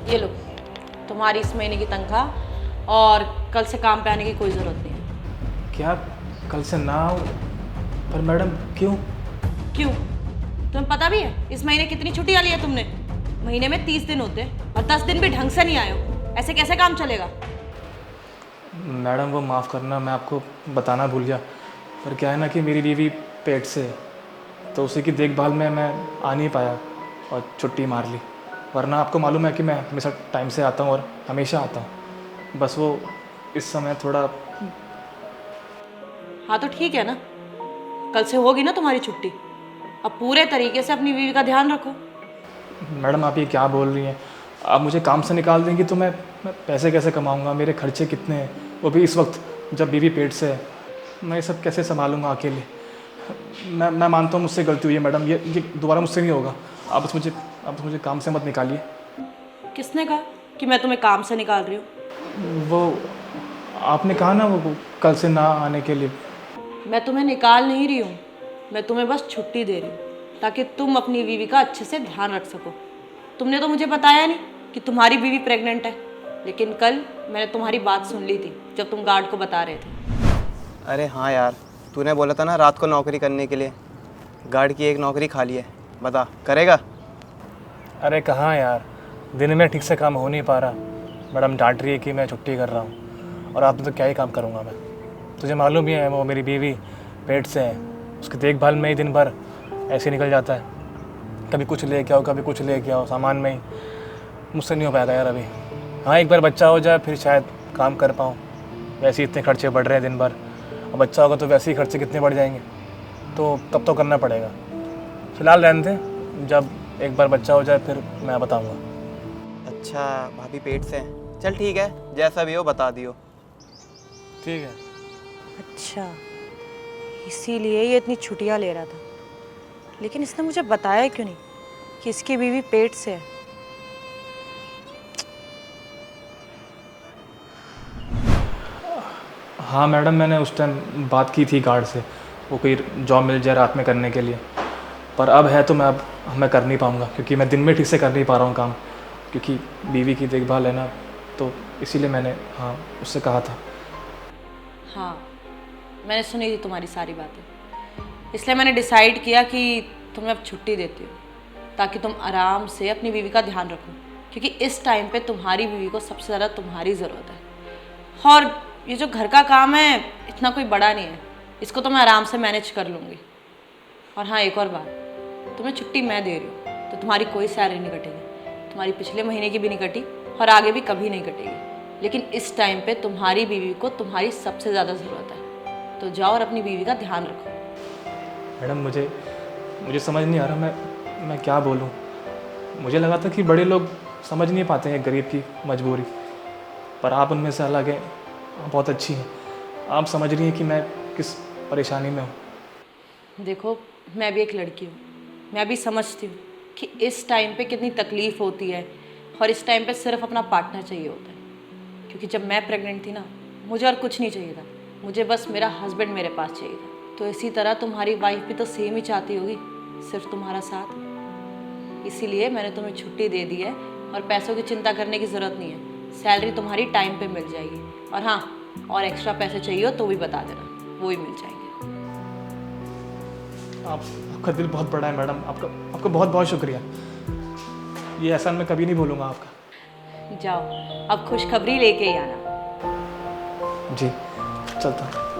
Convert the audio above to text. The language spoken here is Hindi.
ये लो, तुम्हारी इस महीने की तनख्वाह, और कल से काम पे आने की कोई ज़रूरत नहीं है। क्या कल से ना आओ? पर मैडम क्यों? क्यों? तुम्हें पता भी है इस महीने कितनी छुट्टियाँ ली है तुमने? महीने में 30 दिन होते हैं और 10 दिन भी ढंग से नहीं आए हो। ऐसे कैसे काम चलेगा? मैडम वो माफ़ करना, मैं आपको बताना भूल गया। पर क्या है ना कि मेरी बीवी पेट से है, तो उसी की देखभाल में मैं आ नहीं पाया और छुट्टी मार ली। वरना आपको मालूम है कि मैं हमेशा टाइम से आता हूँ और हमेशा आता हूँ। बस वो इस समय थोड़ा। हाँ तो ठीक है ना, कल से होगी ना तुम्हारी छुट्टी। अब पूरे तरीके से अपनी बीवी का ध्यान रखो। मैडम आप ये क्या बोल रही हैं? आप मुझे काम से निकाल देंगी तो मैं पैसे कैसे कमाऊँगा? मेरे खर्चे कितने हैं, वो भी इस वक्त जब बीवी पेट से है। मैं ये सब कैसे संभालूंगा अकेले? मैं मानता हूँ मुझसे गलती हुई है मैडम, ये दोबारा मुझसे नहीं होगा। आप बस मुझे काम से मत निकालिए। किसने कहा कि मैं तुम्हें काम से निकाल रही हूँ? वो आपने कहा ना वो कल से ना आने के लिए। मैं तुम्हें निकाल नहीं रही हूँ, मैं तुम्हें बस छुट्टी दे रही हूँ ताकि तुम अपनी बीवी का अच्छे से ध्यान रख सको। तुमने तो मुझे बताया नहीं कि तुम्हारी बीवी प्रेग्नेंट है, लेकिन कल मैंने तुम्हारी बात सुन ली थी जब तुम गार्ड को बता रहे थे। अरे हाँ यार, तूने बोला था ना रात को नौकरी करने के लिए। गार्ड की एक नौकरी खाली है, बता करेगा? अरे कहाँ यार, दिन में ठीक से काम हो नहीं पा रहा। मैडम डांट रही है कि मैं छुट्टी कर रहा हूँ, और आप तो क्या ही काम करूँगा मैं। तुझे मालूम ही है वो मेरी बीवी पेट से है, उसकी देखभाल में ही दिन भर ऐसे निकल जाता है। कभी कुछ लेके आओ, कभी कुछ लेके आओ, सामान में ही मुझसे नहीं हो पाएगा यार अभी। हाँ एक बार बच्चा हो जाए फिर शायद काम कर पाऊँ। वैसे ही इतने खर्चे बढ़ रहे हैं दिन भर, और बच्चा होगा तो वैसे ही खर्चे कितने बढ़ जाएंगे, तो तब तो करना पड़ेगा। फिलहाल रहने दे, जब एक बार बच्चा हो जाए फिर मैं बताऊँगा। अच्छा भाभी पेट से है, चल ठीक है, जैसा भी हो बता दियो। ठीक है। अच्छा, इसीलिए ये इतनी छुट्टियाँ ले रहा था। लेकिन इसने मुझे बताया क्यों नहीं कि इसकी बीवी पेट से है? हाँ मैडम, मैंने उस टाइम बात की थी गार्ड से, वो कोई जॉब मिल जाए रात में करने के लिए। पर अब है तो मैं कर नहीं पाऊँगा, क्योंकि मैं दिन में ठीक से कर नहीं पा रहा हूँ काम, क्योंकि बीवी की देखभाल है ना, तो इसीलिए मैंने हाँ उससे कहा था। हाँ, मैंने सुनी थी तुम्हारी सारी बातें, इसलिए मैंने डिसाइड किया कि तुम्हें अब छुट्टी देती हूँ ताकि तुम आराम से अपनी बीवी का ध्यान रखो, क्योंकि इस टाइम पे तुम्हारी बीवी को सबसे ज़्यादा तुम्हारी ज़रूरत है। और ये जो घर का काम है इतना कोई बड़ा नहीं है, इसको तो मैं आराम से मैनेज कर लूँगी। और हाँ एक और बात, तुम्हें छुट्टी मैं दे रही हूँ तो तुम्हारी कोई सैलरी नहीं कटेगी, तुम्हारी पिछले महीने की भी नहीं कटी और आगे भी कभी नहीं कटेगी। लेकिन इस टाइम पे तुम्हारी बीवी को तुम्हारी सबसे ज़्यादा ज़रूरत है, तो जाओ और अपनी बीवी का ध्यान रखो। मैडम मुझे समझ नहीं आ रहा मैं क्या बोलूँ। मुझे लगा था कि बड़े लोग समझ नहीं पाते हैं गरीब की मजबूरी, पर आप उनमें से अलग हैं, आप बहुत अच्छी हैं। आप समझ रही हैं कि मैं किस परेशानी में हूँ। देखो, मैं भी एक लड़की हूँ, मैं भी समझती हूँ कि इस टाइम पे कितनी तकलीफ़ होती है, और इस टाइम पे सिर्फ अपना पार्टनर चाहिए होता है। क्योंकि जब मैं प्रेग्नेंट थी ना, मुझे और कुछ नहीं चाहिए था, मुझे बस मेरा हस्बैंड मेरे पास चाहिए था। तो इसी तरह तुम्हारी वाइफ भी तो सेम ही चाहती होगी, सिर्फ तुम्हारा साथ। इसीलिए मैंने तुम्हें छुट्टी दे दी है, और पैसों की चिंता करने की ज़रूरत नहीं है, सैलरी तुम्हारी टाइम पे मिल जाएगी। और हाँ, और एक्स्ट्रा पैसे चाहिए हो तो भी बता देना, वो ही मिल जाएंगे। आपका दिल बहुत बड़ा है मैडम, आपका बहुत बहुत शुक्रिया। ये एहसान मैं कभी नहीं भूलूंगा आपका। जाओ, अब खुशखबरी लेके ही आना। जी चलता हूँ।